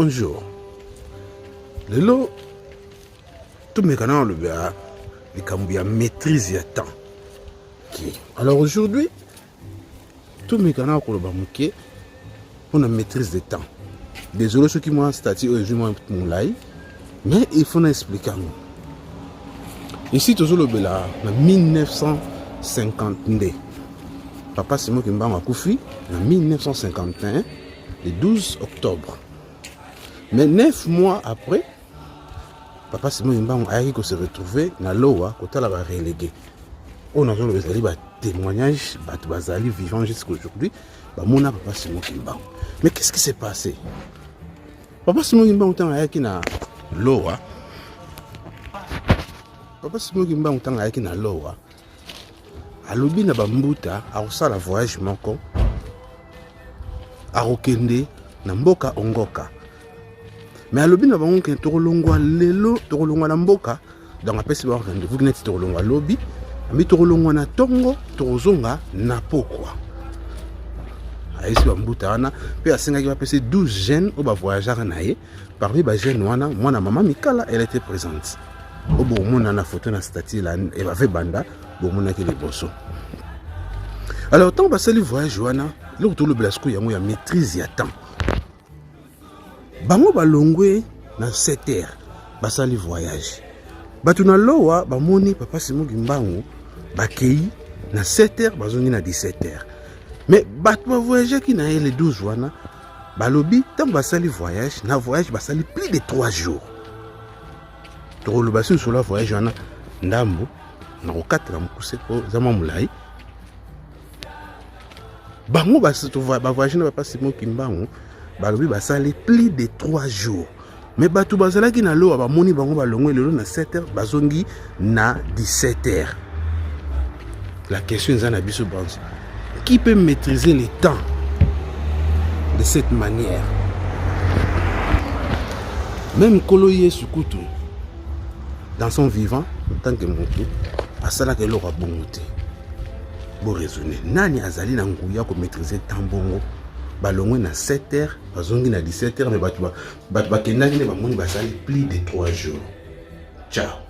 Bonjour. Lelo, tout mes canaux le béa, les cambia maîtrise le temps. Alors aujourd'hui, tous mes canaux pour le bamouké, on a maîtrise du temps. Désolé ceux qui m'ont stati aujourd'hui mon live, mais il faut expliquer. Ici, toujours le béla, en 1952. Papa Simon Kimba m'a koufi en 1951, le 12 octobre. Mais 9 mois après, Papa Simon Kimba a se retrouvé dans l'eau, côté la relégué. On a besoin de témoignages, bazali vivant jusqu'à aujourd'hui. Mon Papa Simon Kimba. Mais qu'est-ce qui s'est passé? Papa Simon Kimba a été dans l'eau. Papa Simon Kimba a été dans l'eau. Alobi na bambuta akosala voyage moko akokende na mboka ongoka. Mais alobi na bango ke tokolongwa lelo tokolongwa na mboka donc apesi ba rendez-vous neti tokolongwa lobi ami tokolongwa na tongo tokozonga na pokwa. Aisi bambuta wana pe asengaki bapesi 12 jeunes au ba voyageur na ye. Parmi ba jeunes wana mwana maman Mikala elle était présente. Au bon mona na photo na statue là et va banda bon mona ki les bosso. Alors tant basali voyage wana le tout le blasco yango ya maîtrise ya temps. Bango balongwe na 7 heures basali voyage. Batu na lowa bamoni Papa Simon Kimba bakei na 7 heures bazongi na 17 heures. Mais batu ba voyage ki na les 12 wana balobi tant basali voyage na voyage basali plus de 3 jours. Toro basi sur la voyage wana ndambo na kokatela mukuse ko zama mulai. Bango basi to voyage na Papa Simon Kimba balobi basali plus de 3 jours. Mais batu bazalaki na lo bamoni bango balongwe lelo na 7 heures bazongi na 17 heures. La question est na biso banzo. Qui peut maîtriser le temps de cette manière? Même Koloye Sukutu dans son vivant en tant que moto asala ke lo bongote. Bo raisonner nani azali na nguya ko maîtriser temps bongo balongwe na 7 heures bazongi na 17 heures mais batu bakendaki ne bamoni basali plus de 3 jours. Ciao.